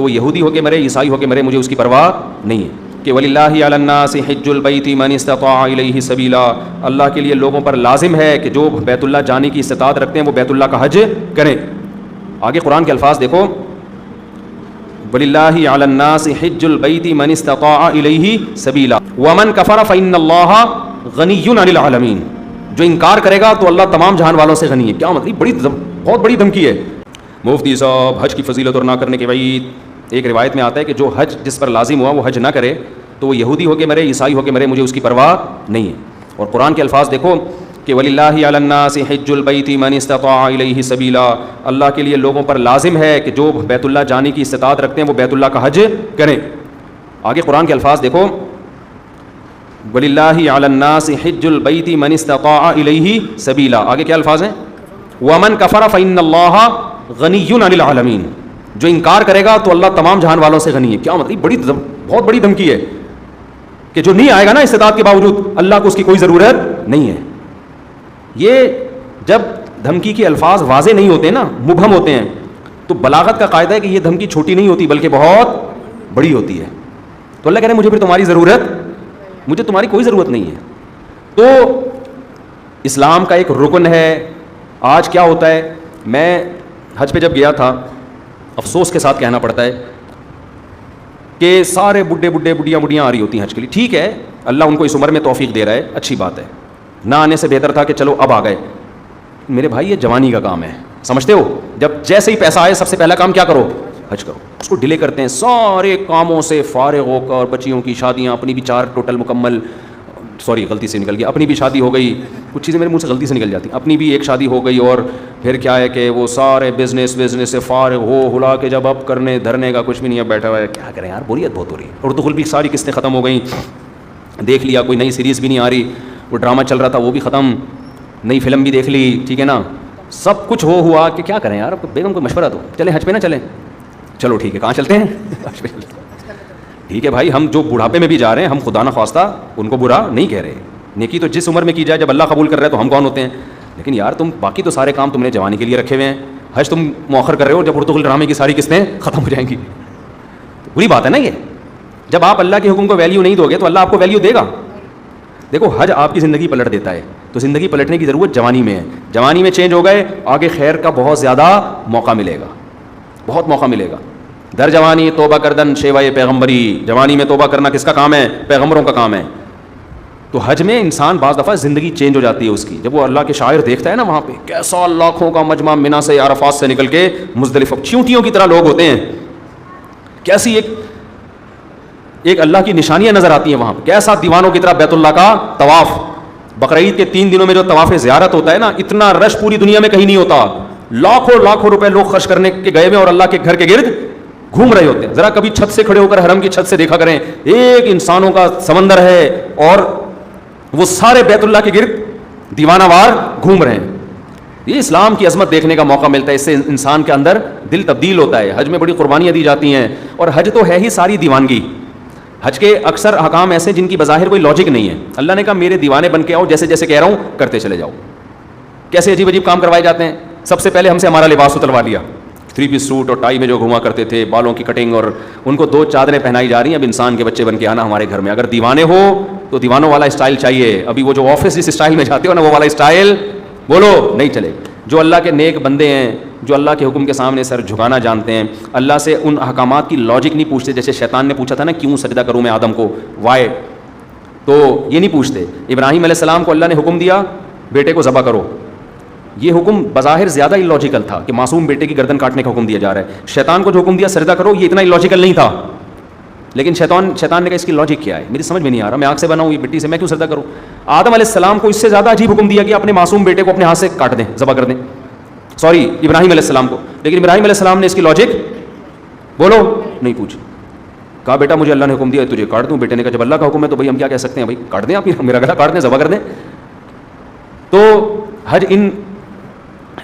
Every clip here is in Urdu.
تو وہ یہودی ہو کے مرے, عیسائی ہو کے مرے, مجھے اس کی پرواہ نہیں ہے. کہ وَلِلَّهِ عَلَى النَّاسِ حِجُّ الْبَيْتِ مَنِ اسْتَطَاعَ إِلَيْهِ سَبِيلًا, اللہ کے لیے لوگوں پر لازم ہے کہ جو بیت اللہ جانے کی استطاعت رکھتے ہیں وہ بیت اللہ کا حج کریں. آگے قرآن کے الفاظ دیکھو, وَلِلَّهِ عَلَى النَّاسِ حِجُّ الْبَيْتِ مَنِ اسْتَطَاعَ إِلَيْهِ سَبِيلًا وَمَنْ كَفَرَ فَإِنَّ اللَّهَ غَنِيٌّ عَنِ الْعَالَمِينَ. جو انکار کرے گا تو اللہ تمام جہان والوں سے غنی ہے. کیا مطلب, بہت بڑی دھمکی ہے. مفتی صاحب حج کی فضیلت اور نہ کرنے کے وعید. ایک روایت میں آتا ہے کہ جو حج جس پر لازم ہوا وہ حج نہ کرے تو وہ یہودی ہو کے مرے, عیسائی ہو کے مرے, مجھے اس کی پرواہ نہیں ہے. اور قرآن کے الفاظ دیکھو کہ وَلِلَّهِ عَلَى النَّاسِ حِجُّ الْبَيْتِ مَنِ اسْتَطَاعَ إِلَيْهِ سَبِيلًا, اللہ کے لیے لوگوں پر لازم ہے کہ جو بیت اللہ جانے کی استطاعت رکھتے ہیں وہ بیت اللہ کا حج کریں. آگے قرآن کے الفاظ دیکھو, وَلِلَّهِ عَلَى النَّاسِ حِجُّ الْبَيْتِ مَنِ اسْتَطَاعَ إِلَيْهِ سَبِيلًا. آگے کیا الفاظ ہیں, وَمَنْ كَفَرَ فَإِنَّ اللَّهَ غَنِيٌّ عَنِ الْعَالَمِينَ. جو انکار کرے گا تو اللہ تمام جہان والوں سے غنی ہے. کیا مطلب, بہت بڑی دھمکی ہے کہ جو نہیں آئے گا نا استطاعت کے باوجود, اللہ کو اس کی کوئی ضرورت نہیں ہے. یہ جب دھمکی کے الفاظ واضح نہیں ہوتے نا, مبہم ہوتے ہیں, تو بلاغت کا قاعدہ ہے کہ یہ دھمکی چھوٹی نہیں ہوتی بلکہ بہت بڑی ہوتی ہے. تو اللہ کہہ رہے ہیں مجھے پھر تمہاری ضرورت, مجھے تمہاری کوئی ضرورت نہیں ہے. تو اسلام کا ایک رکن ہے. آج کیا ہوتا ہے, میں حج پہ جب گیا تھا, افسوس کے ساتھ کہنا پڑتا ہے کہ سارے بڈھیاں آ رہی ہوتی ہیں حج کے لیے. ٹھیک ہے, اللہ ان کو اس عمر میں توفیق دے رہا ہے, اچھی بات ہے. نہ آنے سے بہتر تھا کہ چلو اب آ گئے. میرے بھائی یہ جوانی کا کام ہے, سمجھتے ہو, جب جیسے ہی پیسہ آئے سب سے پہلا کام کیا کرو, حج کرو. اس کو ڈیلے کرتے ہیں, سارے کاموں سے فارغ ہو کر, بچیوں کی شادیاں, اپنی بھی 4 ٹوٹل مکمل, سوری غلطی سے نکل گیا, اپنی بھی شادی ہو گئی, کچھ چیزیں میرے منہ سے غلطی سے نکل جاتی ہیں, اپنی بھی ایک شادی ہو گئی, اور پھر کیا ہے کہ وہ سارے بزنس سے فارغ ہو ہلا کے جب اب کرنے دھرنے کا کچھ بھی نہیں ہے, بیٹھا ہوا ہے. کیا کریں یار, بوریت بہت ہو رہی ہے. اردو کی ساری قسطیں ختم ہو گئیں, دیکھ لیا, کوئی نئی سیریز بھی نہیں آ رہی, وہ ڈرامہ چل رہا تھا وہ بھی ختم, نئی فلم بھی دیکھ لی, ٹھیک ہے نا, سب کچھ ہوا کہ کیا کریں یار. بیگم کو مشورہ دو, چلیں حج پہ نہ چلیں, چلو ٹھیک ہے, کہاں چلتے ہیں, حج پہ چلتے ہیں. ٹھیک ہے بھائی, ہم جو بڑھاپے میں بھی جا رہے ہیں, ہم خدا نہ خواستہ ان کو برا نہیں کہہ رہے, نیکی تو جس عمر میں کی جائے, جب اللہ قبول کر رہا ہے تو ہم کون ہوتے ہیں. لیکن یار تم باقی تو سارے کام تم نے جوانی کے لیے رکھے ہوئے ہیں, حج تم مؤخر کر رہے ہو جب ارطغرل ڈرامے کی ساری قسطیں ختم ہو جائیں گی. بری بات ہے نا یہ. جب آپ اللہ کے حکم کو ویلیو نہیں دو گے تو اللہ آپ کو ویلیو دے گا. دیکھو حج آپ کی زندگی پلٹ دیتا ہے, تو زندگی پلٹنے کی ضرورت جوانی میں ہے. جوانی میں چینج ہو گئے, آگے خیر کا بہت زیادہ موقع ملے گا, بہت موقع ملے گا. در جوانی توبہ کردن شیوائے پیغمبری, جوانی میں توبہ کرنا کس کا کام ہے, پیغمبروں کا کام ہے. تو حج میں انسان بعض دفعہ زندگی چینج ہو جاتی ہے اس کی, جب وہ اللہ کے شاعر دیکھتا ہے نا, وہاں پہ کیسا لاکھوں کا مجمع منی سے عرفات سے نکل کے مزدلفہ, چیونٹیوں کی طرح لوگ ہوتے ہیں, کیسی ایک اللہ کی نشانیاں نظر آتی ہیں وہاں پہ, کیسا دیوانوں کی طرح بیت اللہ کا طواف. بقرعید کے 3 دنوں میں جو طواف زیارت ہوتا ہے نا, اتنا رش پوری دنیا میں کہیں نہیں ہوتا. لاکھوں روپے لوگ خرچ کرنے کے گئے ہوئے اور اللہ کے گھر کے گرد گھوم رہے ہوتے ہیں. ذرا کبھی چھت سے کھڑے ہو کر حرم کی چھت سے دیکھا کریں, ایک انسانوں کا سمندر ہے اور وہ سارے بیت اللہ کے گرد دیوانہ وار گھوم رہے ہیں. یہ اسلام کی عظمت دیکھنے کا موقع ملتا ہے, اس سے انسان کے اندر دل تبدیل ہوتا ہے. حج میں بڑی قربانیاں دی جاتی ہیں, اور حج تو ہے ہی ساری دیوانگی. حج کے اکثر احکام ایسے جن کی بظاہر کوئی لاجک نہیں ہے. اللہ نے کہا میرے دیوانے بن کے آؤ, جیسے جیسے کہہ رہا ہوں کرتے چلے جاؤ. کیسے عجیب عجیب کام کروائے جاتے ہیں. سب سے پہلے ہم سے ہمارا لباس اتروا لیا, 3 پیس سوٹ اور ٹائی میں جو گھوما کرتے تھے, بالوں کی کٹنگ, اور ان کو 2 چادریں پہنائی جا رہی ہیں. اب انسان کے بچے بن کے آنا ہمارے گھر میں. اگر دیوانے ہو تو دیوانوں والا اسٹائل چاہیے. ابھی وہ جو آفس جس اسٹائل میں جاتے ہو نا, وہ والا اسٹائل بولو نہیں چلے. جو اللہ کے نیک بندے ہیں, جو اللہ کے حکم کے سامنے سر جھکانا جانتے ہیں, اللہ سے ان احکامات کی لاجک نہیں پوچھتے. جیسے شیطان نے پوچھا تھا نا, کیوں سجدہ کروں میں آدم کو, وائے, تو یہ نہیں پوچھتے. ابراہیم علیہ السلام کو اللہ نے حکم دیا بیٹے کو ذبح کرو. یہ حکم بظاہر زیادہ اللاجیکل تھا کہ معصوم بیٹے کی گردن کاٹنے کا حکم دیا جا رہا ہے. شیطان کو جو حکم دیا سجدہ کرو, یہ اتنا اللاجیکل نہیں تھا. لیکن شیطان نے کہا اس کی لاجک کیا ہے, میری سمجھ میں نہیں آ رہا, میں آگ سے بنا ہوں, یہ مٹی سے میں کیوں سجدہ کروں. آدم علیہ السلام کو اس سے زیادہ عجیب حکم دیا کہ اپنے معصوم بیٹے کو اپنے ہاتھ سے کاٹ دیں, ذبح کر دیں. سوری, ابراہیم علیہ السلام کو. لیکن ابراہیم علیہ السلام نے اس کی لاجک بولو نہیں پوچھی. کہا بیٹا مجھے اللہ نے حکم دیا تجھے کاٹ دوں. بیٹے نے کہا جب اللہ کا حکم ہے تو بھائی ہم کیا کہہ سکتے ہیں, بھائی کاٹ دیں, آپ میرا گلا کاٹ دیں, ذبح کر دیں. تو حج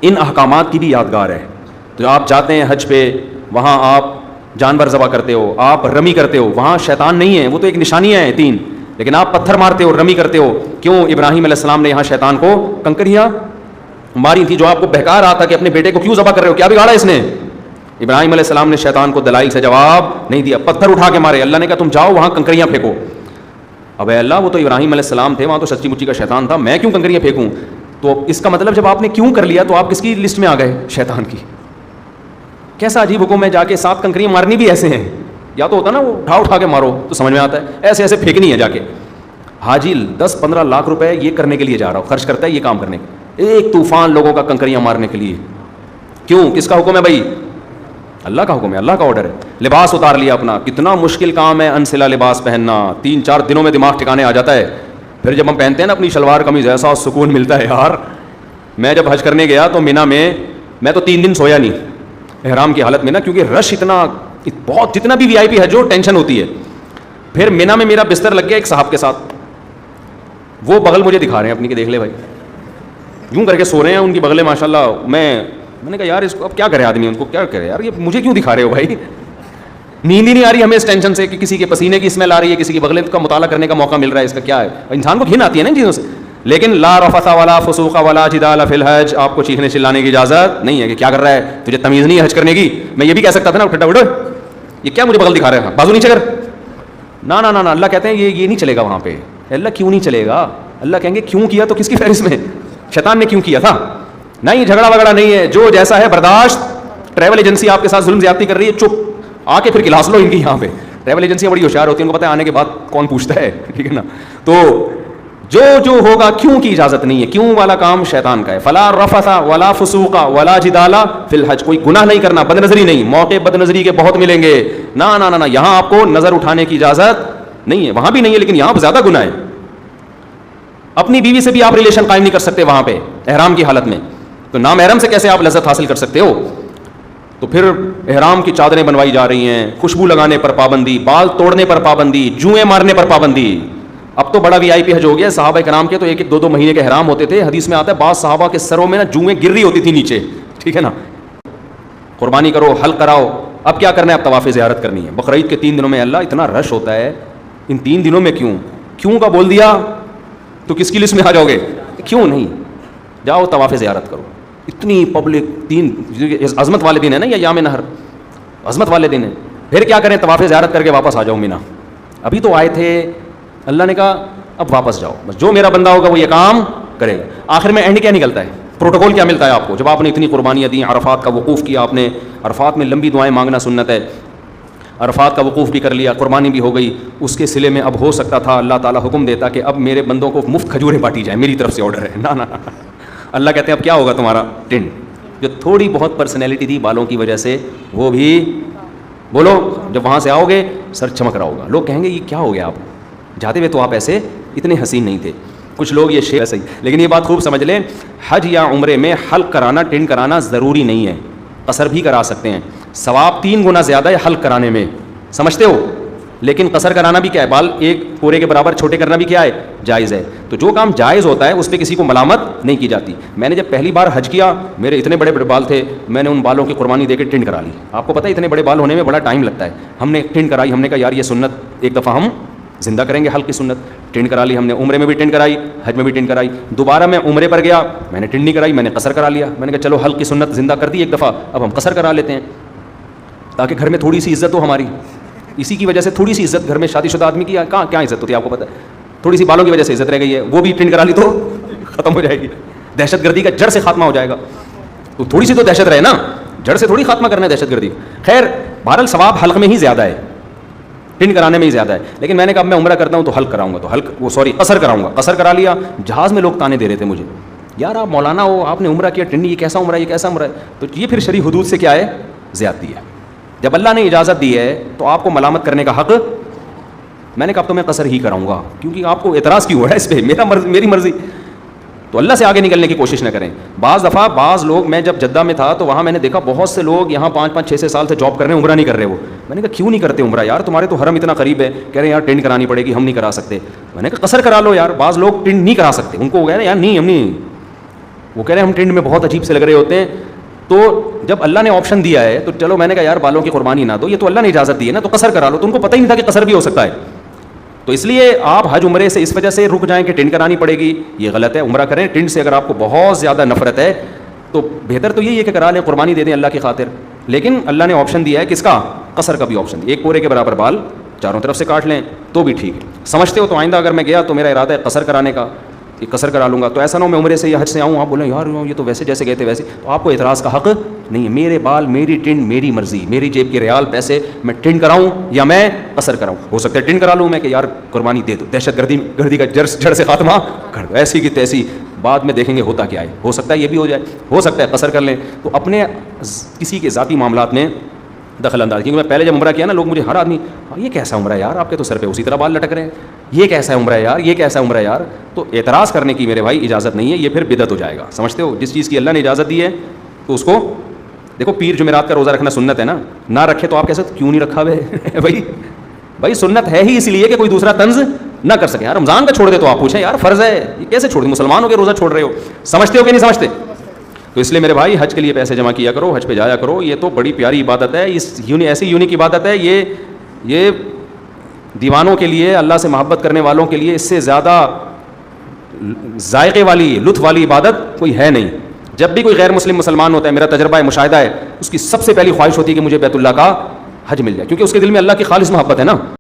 ان احکامات کی بھی یادگار ہے. تو آپ جاتے ہیں حج پہ, وہاں آپ جانور ذبح کرتے ہو, آپ رمی کرتے ہو, وہاں شیطان نہیں ہے, وہ تو ایک نشانیاں ہیں 3, لیکن آپ پتھر مارتے ہو, رمی کرتے ہو. کیوں؟ ابراہیم علیہ السلام نے یہاں شیطان کو کنکریاں ماری تھی جو آپ کو بہکا رہا تھا کہ اپنے بیٹے کو کیوں ذبح کر رہے ہو, کیا بگاڑا اس نے. ابراہیم علیہ السلام نے شیطان کو دلائل سے جواب نہیں دیا, پتھر اٹھا کے مارے. اللہ نے کہا تم جاؤ وہاں کنکریاں پھینکو. اب اے اللہ وہ تو ابراہیم علیہ السلام تھے, وہاں تو سچی مچی کا شیطان تھا, میں کیوں کنکریاں پھینکوں؟ تو اس کا مطلب جب آپ نے کیوں کر لیا تو آپ کس کی لسٹ میں آ گئے؟ شیطان کی. کیسا عجیب حکم ہے, جا کے 7 کنکریاں مارنی بھی ایسے ہیں. یا تو ہوتا نا وہ اٹھا کے مارو تو سمجھ میں آتا ہے, ایسے ایسے پھینکنی ہے جا کے. حاجی 10-15 لاکھ روپے یہ کرنے کے لیے جا رہا ہو, خرچ کرتا ہے یہ کام کرنے کے, ایک طوفان لوگوں کا کنکریاں مارنے کے لیے. کیوں؟ کس کا حکم ہے بھائی؟ اللہ کا حکم ہے, اللہ کا آرڈر ہے. لباس اتار لیا اپنا, کتنا مشکل کام ہے انسلا لباس پہننا, 3-4 دنوں میں دماغ ٹھکانے آ جاتا ہے. پھر جب ہم پہنتے ہیں نا اپنی شلوار قمیض, ایسا سکون ملتا ہے یار. میں جب حج کرنے گیا تو مینا میں تو 3 دن سویا نہیں احرام کی حالت میں نا, کیونکہ رش اتنا بہت, جتنا بھی وی آئی پی حج ہو ٹینشن ہوتی ہے. پھر مینا میں میرا بستر لگ گیا ایک صاحب کے ساتھ, وہ بغل مجھے دکھا رہے ہیں اپنی کہ دیکھ لے بھائی, یوں کر کے سو رہے ہیں ان کی بغلیں ماشاء اللہ. میں نے کہا یار اس کو اب کیا کرے آدمی, ان کو کیا کرے یار, یہ مجھے کیوں دکھا رہے ہو بھائی؟ نیند ہی نہیں آ رہی ہمیں اس ٹینشن سے کہ کسی کے پسینے کی اسمیل آ رہی ہے, کسی کی بغلیں کا مطالعہ کرنے کا موقع مل رہا ہے, اس کا کیا ہے؟ انسان کو گھن آتی ہے نا ان چیزوں سے. لیکن لا رفث ولا فسوق ولا جدال فی الحج, آپ کو چیخنے چلانے کی اجازت نہیں ہے کہ کیا کر رہا ہے, تجھے تمیز نہیں ہے حج کرنے کی. میں یہ بھی کہہ سکتا تھا نا ٹھڈا بڑا, یہ کیا مجھے بغل دکھا رہے ہیں, بازو نیچے کر. نہ اللہ کہتے ہیں یہ نہیں چلے گا وہاں پہ. اللہ کیوں نہیں چلے گا؟ اللہ کہیں گے کیوں کیا تو کس کی فہرست میں؟ شیطان نے کیوں کیا تھا؟ نہیں, جھگڑا وگڑا نہیں ہے, جو جیسا ہے برداشت. ٹریول ایجنسی آپ کے ساتھ ظلم زیادتی کر رہی ہے, چپ آ کے پھر کلاس لو ان کی. یہاں پہ ٹریول ایجنسیاں بڑی ہوشیار ہوتی ہیں, ان کو پتہ ہے آنے کے بعد کون پوچھتا ہے, ٹھیک ہے نا. تو جو ہوگا کیوں کی اجازت نہیں ہے, کیوں والا کام شیطان کا ہے. فلا رفث ولا فسوق ولا جدال فی الحج, کوئی گناہ نہیں کرنا, بد نظری نہیں. موقع بد نظری کے بہت ملیں گے, نہ یہاں آپ کو نظر اٹھانے کی اجازت نہیں ہے. وہاں بھی نہیں ہے لیکن یہاں زیادہ گناہ ہے. اپنی بیوی سے بھی آپ ریلیشن قائم نہیں کر سکتے وہاں پہ احرام کی حالت میں, تو نامحرم سے کیسے آپ لذت حاصل کر سکتے ہو؟ تو پھر احرام کی چادریں بنوائی جا رہی ہیں, خوشبو لگانے پر پابندی, بال توڑنے پر پابندی, جوئیں مارنے پر پابندی. اب تو بڑا وی آئی پی حج ہو گیا. صحابہ کرام کے تو 1-2 مہینے کے احرام ہوتے تھے. حدیث میں آتا ہے بعض صحابہ کے سروں میں نا جوئیں گر رہی ہوتی تھی نیچے, ٹھیک ہے نا. قربانی کرو, حلق کراؤ. اب کیا کرنا ہے؟ اب طواف زیارت کرنی ہے. بقرعید کے 3 دنوں میں اللہ اتنا رش ہوتا ہے, ان 3 دنوں میں کیوں کا بول دیا تو کس کی لسٹ میں آ جاؤ گے؟ کیوں نہیں, جاؤ طواف زیارت کرو. اتنی پبلک, 3 عظمت والے دن ہے نا, یا یام نہر عظمت والے دن ہے. پھر کیا کریں؟ طواف زیارت کر کے واپس آ جاؤ مینا. ابھی تو آئے تھے, اللہ نے کہا اب واپس جاؤ, بس جو میرا بندہ ہوگا وہ یہ کام کرے گا. آخر میں اینڈ کیا نکلتا ہے؟ پروٹوکول کیا ملتا ہے آپ کو؟ جب آپ نے اتنی قربانیاں دیں, عرفات کا وقوف کیا آپ نے, عرفات میں لمبی دعائیں مانگنا سنت ہے, عرفات کا وقوف بھی کر لیا, قربانی بھی ہو گئی. اس کے صلے میں اب ہو سکتا تھا اللہ تعالیٰ حکم دیتا کہ اب میرے بندوں کو مفت کھجوریں بانٹی جائیں, میری طرف سے آرڈر ہے. نہ اللہ کہتے ہیں اب کیا ہوگا تمہارا ٹنڈ, جو تھوڑی بہت پرسنالٹی تھی بالوں کی وجہ سے, وہ بھی بولو. جب وہاں سے آؤ گے سر چمک رہا ہوگا, لوگ کہیں گے یہ کیا ہو گیا, آپ جاتے ہوئے تو آپ ایسے اتنے حسین نہیں تھے. کچھ لوگ یہ شیئر صحیح, لیکن یہ بات خوب سمجھ لیں, حج یا عمرے میں حلق کرانا, ٹنڈ کرانا ضروری نہیں ہے, قصر بھی کرا سکتے ہیں. ثواب 3 گنا زیادہ ہے حلق کرانے میں, سمجھتے ہو. لیکن قصر کرانا بھی کیا ہے, بال ایک پورے کے برابر چھوٹے کرنا بھی کیا ہے, جائز ہے. تو جو کام جائز ہوتا ہے اس پہ کسی کو ملامت نہیں کی جاتی. میں نے جب پہلی بار حج کیا, میرے اتنے بڑے بڑے بال تھے, میں نے ان بالوں کی قربانی دے کے ٹنڈ کرا لی. آپ کو پتہ ہے اتنے بڑے بال ہونے میں بڑا ٹائم لگتا ہے. ہم نے ٹنڈ کرائی, ہم نے کہا یار یہ سنت ایک دفعہ ہم زندہ کریں گے, حلق کی سنت. ٹنڈ کرا لی ہم نے, عمرے میں بھی ٹنڈ کرائی, حج میں بھی ٹنڈ کرائی. دوبارہ میں عمرے پر گیا, میں نے ٹنڈ نہیں کرائی, میں نے قصر کرا لیا. میں نے کہا چلو حلق کی سنت زندہ کر دی ایک دفعہ, اب ہم قصر کرا لیتے ہیں تاکہ گھر میں تھوڑی سی عزت ہو ہماری. اسی کی وجہ سے تھوڑی سی عزت گھر میں شادی شدہ آدمی کی کہاں کیا عزت ہوتی ہے آپ کو پتہ ہے. تھوڑی سی بالوں کی وجہ سے عزت رہ گئی ہے, وہ بھی ٹنڈ کرا لی تو ختم ہو جائے گی. دہشت گردی کا جڑ سے خاتمہ ہو جائے گا. تو تھوڑی سی تو دہشت رہے نا, جڑ سے تھوڑی خاتمہ کرنا ہے دہشت گردی. خیر بہرحال ثواب حلق میں ہی زیادہ ہے, ٹنڈ کرانے میں ہی زیادہ ہے. لیکن میں نے کہا اب میں عمرہ کرتا ہوں تو حلق کراؤں گا, تو قصر کراؤں گا. قصر کرا لیا. جہاز میں لوگ تانے دے رہے تھے مجھے, یار آپ مولانا ہو, آپ نے عمرہ کیا, ٹنڈ یہ کیسا عمرہ, یہ کیسا عمرہ ہے. تو یہ پھر شرعی حدود سے کیا ہے, زیادتی ہے. جب اللہ نے اجازت دی ہے تو آپ کو ملامت کرنے کا حق. میں نے کہا اب تو میں قصر ہی کراؤں گا, کیونکہ آپ کو اعتراض کیوں ہو رہا ہے اس پہ, میری مرضی. تو اللہ سے آگے نکلنے کی کوشش نہ کریں. بعض دفعہ بعض لوگ, میں جب جدہ میں تھا تو وہاں میں نے دیکھا بہت سے لوگ یہاں 5-6 سال سے جاب کر رہے ہیں, عمرہ نہیں کر رہے. وہ میں نے کہا کیوں نہیں کرتے عمرہ یار, تمہارے تو حرم اتنا قریب ہے. کہہ رہے ہیں یار ٹنڈ کرانی پڑے گی, ہم نہیں کرا سکتے. میں نے کہا قصر کرا لو یار. بعض لوگ ٹنڈ نہیں کرا سکتے, ان کو ہو گیا نا یار نہیں ہم نہیں, وہ کہہ رہے ہیں ہم ٹنڈ میں بہت عجیب سے لگ رہے ہوتے ہیں. تو جب اللہ نے آپشن دیا ہے تو چلو, میں نے کہا یار بالوں کی قربانی نہ دو, یہ تو اللہ نے اجازت دی ہے نا, تو قصر کرا لو. تو ان کو پتہ ہی نہیں تھا کہ قصر بھی ہو سکتا ہے. تو اس لیے آپ حج عمرے سے اس وجہ سے رک جائیں کہ ٹنڈ کرانی پڑے گی, یہ غلط ہے. عمرہ کریں ٹنڈ سے. اگر آپ کو بہت زیادہ نفرت ہے تو بہتر تو یہی ہے کہ کرا لیں, قربانی دے دیں اللہ کی خاطر. لیکن اللہ نے آپشن دیا ہے کس کا؟ قصر کا بھی آپشن دیا. ایک پورے کے برابر بال چاروں طرف سے کاٹ لیں تو بھی ٹھیک ہے. سمجھتے ہو؟ تو آئندہ اگر میں گیا تو میرا ارادہ ہے قصر کرانے کا, کہ قصر کرا لوں گا, تو ایسا نہ ہو میں عمرے سے یا حج سے آؤں آپ بولیں یار یہ تو ویسے جیسے گئے تھے ویسے, تو آپ کو اعتراض کا حق نہیں ہے. میرے بال, میری ٹنڈ, میری مرضی, میری جیب کے ریال پیسے, میں ٹنڈ کراؤں یا میں قصر کراؤں. ہو سکتا ہے ٹنڈ کرا لوں میں کہ یار قربانی دے دو, دہشت گردی کا جڑ سے خاتمہ کر دو, ایسی کی تیسی, بعد میں دیکھیں گے ہوتا کیا ہے. ہو سکتا ہے یہ بھی ہو جائے, ہو سکتا ہے قصر کر لیں. تو اپنے کسی کے ذاتی معاملات میں دخل انداز, کیونکہ میں پہلے جب عمرہ کیا نا, لوگ مجھے ہر آدمی یہ کیسا عمرہ ہے یار, آپ کے تو سر پہ اسی طرح بال لٹک رہے ہیں, یہ کیسا عمرہ ہے یار, یہ کیسا عمرہ ہے یار. تو اعتراض کرنے کی میرے بھائی اجازت نہیں ہے, یہ پھر بدعت ہو جائے گا. سمجھتے ہو؟ جس چیز کی اللہ نے اجازت دی ہے تو اس کو دیکھو. پیر جمعرات کا روزہ رکھنا سنت ہے نا, نہ رکھے تو آپ کہہ سکتے کیوں نہیں رکھا ہوئے بھائی سنت ہے ہی اس لیے کہ کوئی دوسرا طنز نہ کر سکے. یار رمضان کا چھوڑ دے تو آپ پوچھیں یار فرض ہے, یہ کیسے چھوڑ دیں, مسلمان ہو کے روزہ چھوڑ رہے ہو. سمجھتے ہو کہ نہیں سمجھتے؟ تو اس لیے میرے بھائی حج کے لیے پیسے جمع کیا کرو, حج پہ جایا کرو. یہ تو بڑی پیاری عبادت ہے, اس ایسی یونیک عبادت ہے, یہ دیوانوں کے لیے, اللہ سے محبت کرنے والوں کے لیے اس سے زیادہ ذائقے والی, لطف والی عبادت کوئی ہے نہیں. جب بھی کوئی غیر مسلم مسلمان ہوتا ہے, میرا تجربہ ہے, مشاہدہ ہے, اس کی سب سے پہلی خواہش ہوتی ہے کہ مجھے بیت اللہ کا حج مل جائے, کیونکہ اس کے دل میں اللہ کی خالص محبت ہے نا.